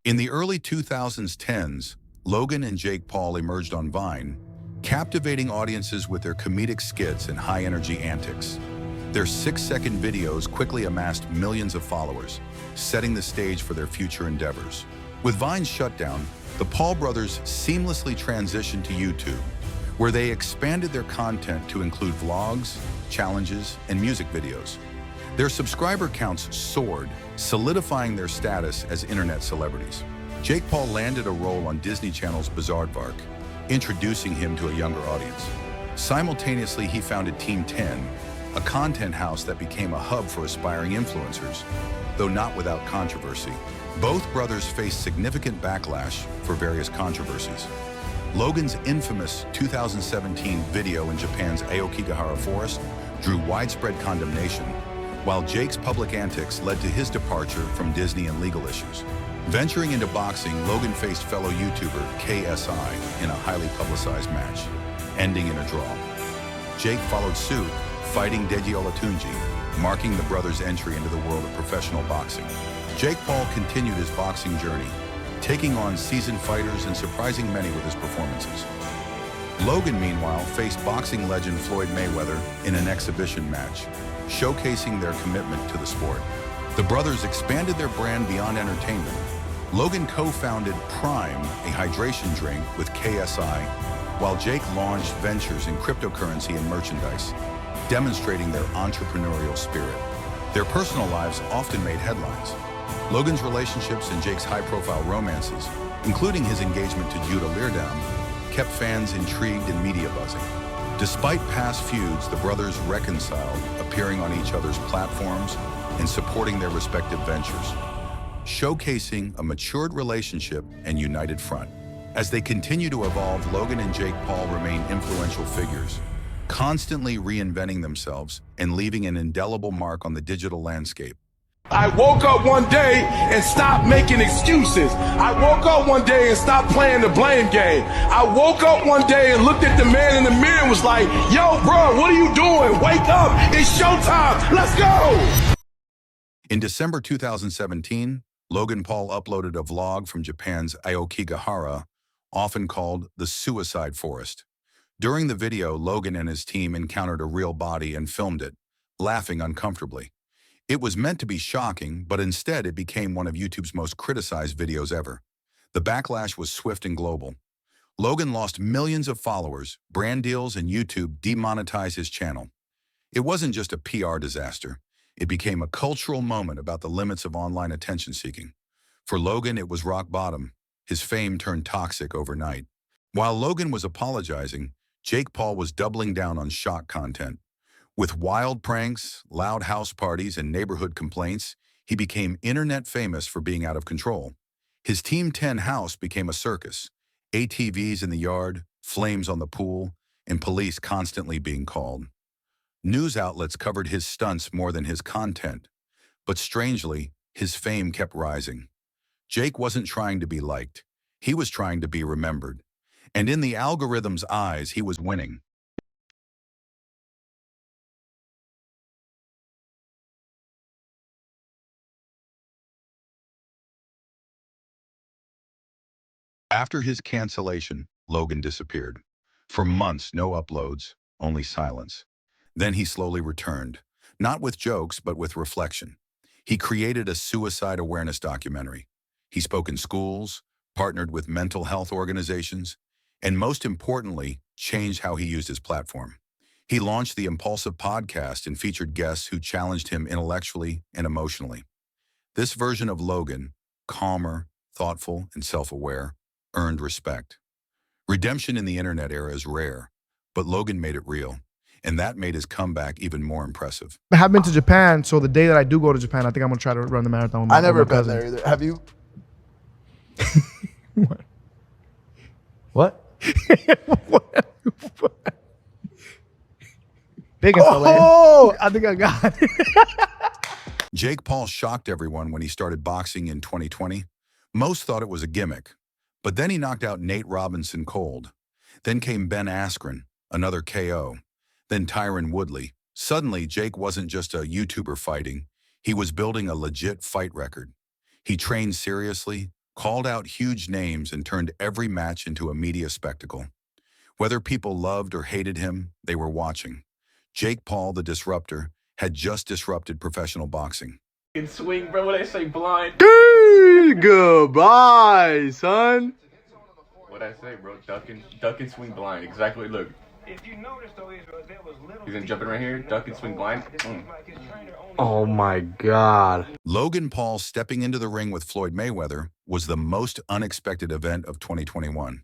In the early 2010s, Logan and Jake Paul emerged on Vine, captivating audiences with their comedic skits and high-energy antics. Their 6-second videos quickly amassed millions of followers, setting the stage for their future endeavors. With Vine's shutdown, the Paul brothers seamlessly transitioned to YouTube, where they expanded their content to include vlogs, challenges, and music videos. Their subscriber counts soared, solidifying their status as internet celebrities. Jake Paul landed a role on Disney Channel's Bizaardvark, introducing him to a younger audience. Simultaneously, he founded Team 10, a content house that became a hub for aspiring influencers, though not without controversy. Both brothers faced significant backlash for various controversies. Logan's infamous 2017 video in Japan's Aokigahara forest drew widespread condemnation, while Jake's public antics led to his departure from Disney and legal issues. Venturing into boxing, Logan faced fellow YouTuber KSI in a highly publicized match, ending in a draw. Jake followed suit, fighting Deji Olatunji, marking the brothers' entry into the world of professional boxing. Jake Paul continued his boxing journey, taking on seasoned fighters and surprising many with his performances. Logan, meanwhile, faced boxing legend Floyd Mayweather in an exhibition match, showcasing their commitment to the sport. The brothers expanded their brand beyond entertainment. Logan co-founded Prime, a hydration drink, with KSI, while Jake launched ventures in cryptocurrency and merchandise, demonstrating their entrepreneurial spirit. Their personal lives often made headlines. Logan's relationships and Jake's high-profile romances, including his engagement to Judah Leerdam, kept fans intrigued and media buzzing. Despite past feuds, the brothers reconciled, appearing on each other's platforms and supporting their respective ventures, showcasing a matured relationship and united front. As they continue to evolve, Logan and Jake Paul remain influential figures, constantly reinventing themselves and leaving an indelible mark on the digital landscape. I woke up one day and stopped making excuses. I woke up one day and stopped playing the blame game. I woke up one day and looked at the man in the mirror and was like, yo, bro, what are you doing? Wake up, it's showtime, let's go. In December 2017, Logan Paul uploaded a vlog from Japan's Aokigahara, often called the Suicide Forest. During the video, Logan and his team encountered a real body and filmed it, laughing uncomfortably. It was meant to be shocking, but instead it became one of YouTube's most criticized videos ever. The backlash was swift and global. Logan lost millions of followers, brand deals, and YouTube demonetized his channel. It wasn't just a PR disaster. It became a cultural moment about the limits of online attention-seeking. For Logan, it was rock bottom. His fame turned toxic overnight. While Logan was apologizing, Jake Paul was doubling down on shock content. With wild pranks, loud house parties, and neighborhood complaints, he became internet famous for being out of control. His Team 10 house became a circus. ATVs in the yard, flames on the pool, and police constantly being called. News outlets covered his stunts more than his content, but strangely, his fame kept rising. Jake wasn't trying to be liked. He was trying to be remembered. And in the algorithm's eyes, he was winning. After his cancellation, Logan disappeared. For months, no uploads, only silence. Then he slowly returned, not with jokes, but with reflection. He created a suicide awareness documentary. He spoke in schools, partnered with mental health organizations, and most importantly, changed how he used his platform. He launched the Impulsive podcast and featured guests who challenged him intellectually and emotionally. This version of Logan, calmer, thoughtful, and self-aware, earned respect. Redemption in the internet era is rare, but Logan made it real, and that made his comeback even more impressive. I have been to Japan, so the day that I do go to Japan, I think I'm gonna try to run the marathon with my, I never with my been there cousins. either. Have you? What? What? Big installation. Oh! I think I got it. Jake Paul shocked everyone when he started boxing in 2020. Most thought it was a gimmick, but then he knocked out Nate Robinson cold. Then came Ben Askren, another KO. Then Tyron Woodley. Suddenly, Jake wasn't just a YouTuber fighting. He was building a legit fight record. He trained seriously, called out huge names and turned every match into a media spectacle. Whether people loved or hated him, they were watching. Jake Paul, the disruptor, had just disrupted professional boxing. Swing, bro. What they say, blind. Dude, goodbye, son. What I say, bro? Duck and swing blind. Exactly. Look. He's in jumping right here. Duck and swing blind. Oh my God. Logan Paul stepping into the ring with Floyd Mayweather was the most unexpected event of 2021.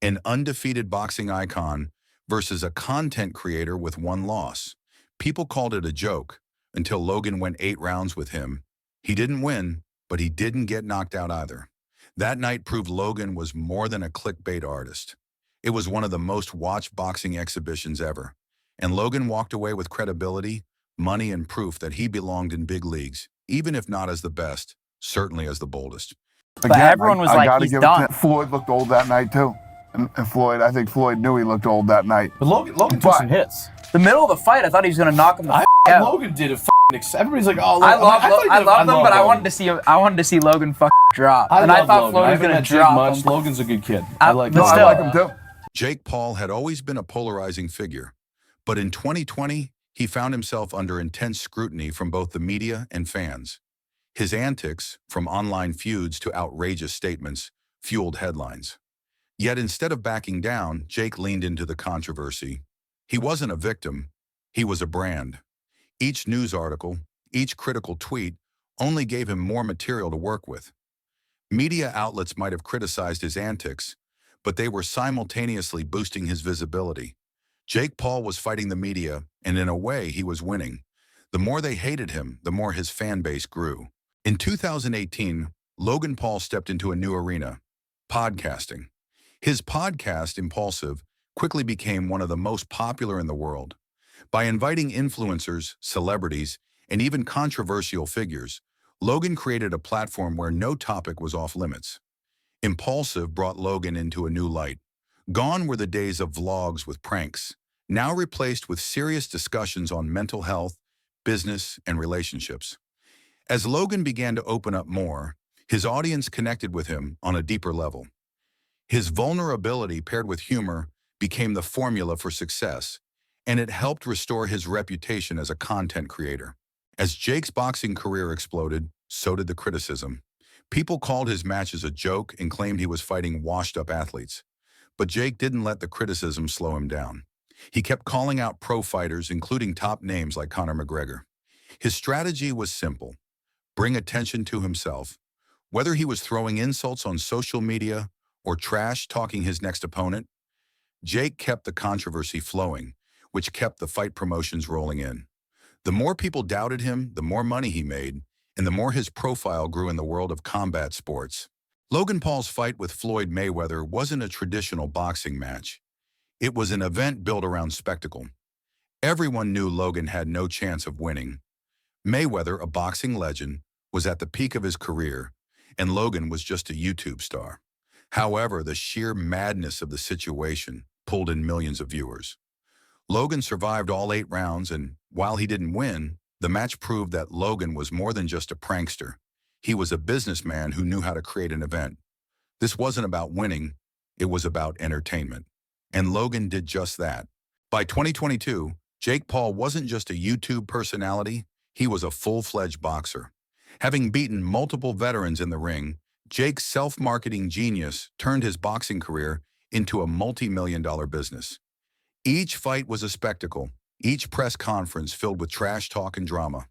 An undefeated boxing icon versus a content creator with one loss. People called it a joke until Logan went 8 rounds with him. He didn't win, but he didn't get knocked out either. That night proved Logan was more than a clickbait artist. It was one of the most watched boxing exhibitions ever. And Logan walked away with credibility, money, and proof that he belonged in big leagues, even if not as the best, certainly as the boldest. But everyone was like, he's done. Floyd looked old that night too. And I think Floyd knew he looked old that night. But Logan took some hits. The middle of the fight, I thought he was going to knock him the out. Logan did it. Everybody's like, oh, I love them, but I wanted to see Logan drop. I thought Floyd was going to drop much. Logan's a good kid. I like him too. Jake Paul had always been a polarizing figure, but in 2020, he found himself under intense scrutiny from both the media and fans. His antics, from online feuds to outrageous statements, fueled headlines. Yet instead of backing down, Jake leaned into the controversy. He wasn't a victim, he was a brand. Each news article, each critical tweet only gave him more material to work with. Media outlets might have criticized his antics, but they were simultaneously boosting his visibility. Jake Paul was fighting the media, and in a way, he was winning. The more they hated him, the more his fan base grew. In 2018, Logan Paul stepped into a new arena, podcasting. His podcast, Impulsive, quickly became one of the most popular in the world. By inviting influencers, celebrities, and even controversial figures, Logan created a platform where no topic was off limits. Impulsive brought Logan into a new light. Gone were the days of vlogs with pranks, now replaced with serious discussions on mental health, business, and relationships. As Logan began to open up more, his audience connected with him on a deeper level. His vulnerability paired with humor became the formula for success, and it helped restore his reputation as a content creator. As Jake's boxing career exploded, so did the criticism. People called his matches a joke and claimed he was fighting washed-up athletes. But Jake didn't let the criticism slow him down. He kept calling out pro fighters, including top names like Conor McGregor. His strategy was simple: bring attention to himself. Whether he was throwing insults on social media or trash-talking his next opponent, Jake kept the controversy flowing, which kept the fight promotions rolling in. The more people doubted him, the more money he made, and the more his profile grew in the world of combat sports. Logan Paul's fight with Floyd Mayweather wasn't a traditional boxing match. It was an event built around spectacle. Everyone knew Logan had no chance of winning. Mayweather, a boxing legend, was at the peak of his career, and Logan was just a YouTube star. However, the sheer madness of the situation pulled in millions of viewers. Logan survived all 8 rounds, and while he didn't win, the match proved that Logan was more than just a prankster. He was a businessman who knew how to create an event. This wasn't about winning, it was about entertainment. And Logan did just that. By 2022, Jake Paul wasn't just a YouTube personality, he was a full-fledged boxer. Having beaten multiple veterans in the ring, Jake's self-marketing genius turned his boxing career into a multi-million-dollar business. Each fight was a spectacle, each press conference filled with trash talk and drama.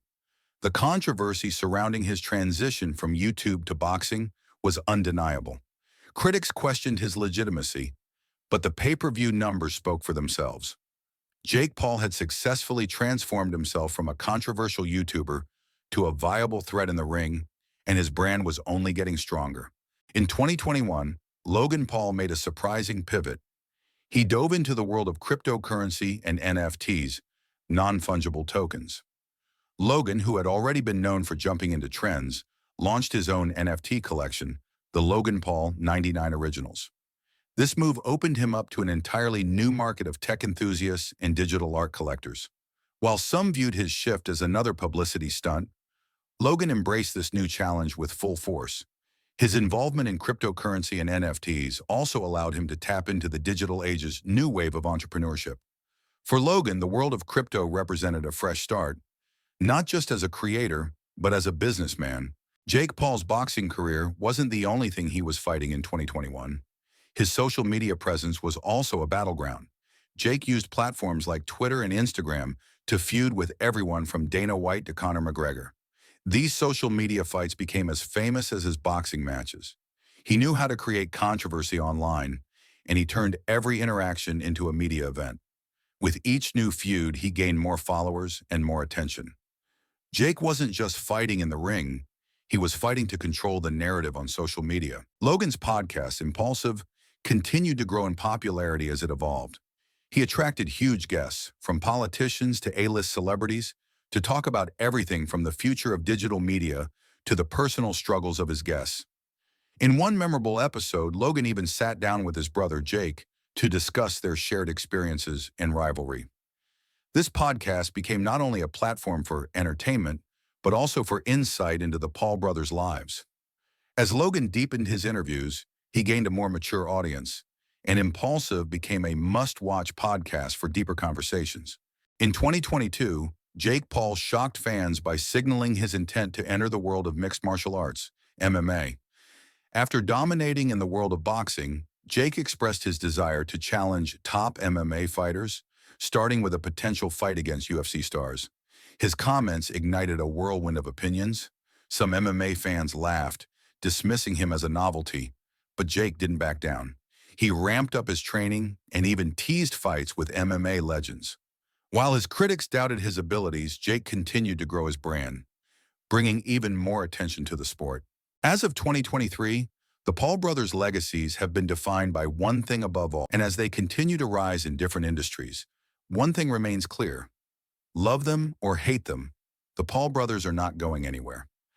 The controversy surrounding his transition from YouTube to boxing was undeniable. Critics questioned his legitimacy, but the pay-per-view numbers spoke for themselves. Jake Paul had successfully transformed himself from a controversial YouTuber to a viable threat in the ring, and his brand was only getting stronger. In 2021, Logan Paul made a surprising pivot. He dove into the world of cryptocurrency and NFTs, non-fungible tokens. Logan, who had already been known for jumping into trends, launched his own NFT collection, the Logan Paul 99 Originals. This move opened him up to an entirely new market of tech enthusiasts and digital art collectors. While some viewed his shift as another publicity stunt, Logan embraced this new challenge with full force. His involvement in cryptocurrency and NFTs also allowed him to tap into the digital age's new wave of entrepreneurship. For Logan, the world of crypto represented a fresh start, not just as a creator, but as a businessman. Jake Paul's boxing career wasn't the only thing he was fighting in 2021. His social media presence was also a battleground. Jake used platforms like Twitter and Instagram to feud with everyone from Dana White to Conor McGregor. These social media fights became as famous as his boxing matches. He knew how to create controversy online, and he turned every interaction into a media event. With each new feud, he gained more followers and more attention. Jake wasn't just fighting in the ring, he was fighting to control the narrative on social media. Logan's podcast, Impulsive, continued to grow in popularity as it evolved. He attracted huge guests, from politicians to A-list celebrities, to talk about everything from the future of digital media to the personal struggles of his guests. In one memorable episode, Logan even sat down with his brother Jake to discuss their shared experiences and rivalry. This podcast became not only a platform for entertainment, but also for insight into the Paul brothers' lives. As Logan deepened his interviews, he gained a more mature audience, and Impulsive became a must-watch podcast for deeper conversations. In 2022, Jake Paul shocked fans by signaling his intent to enter the world of mixed martial arts, MMA. After dominating in the world of boxing, Jake expressed his desire to challenge top MMA fighters, starting with a potential fight against UFC stars. His comments ignited a whirlwind of opinions. Some MMA fans laughed, dismissing him as a novelty, but Jake didn't back down. He ramped up his training and even teased fights with MMA legends. While his critics doubted his abilities, Jake continued to grow his brand, bringing even more attention to the sport. As of 2023, the Paul brothers' legacies have been defined by one thing above all, and as they continue to rise in different industries, one thing remains clear. Love them or hate them, the Paul brothers are not going anywhere.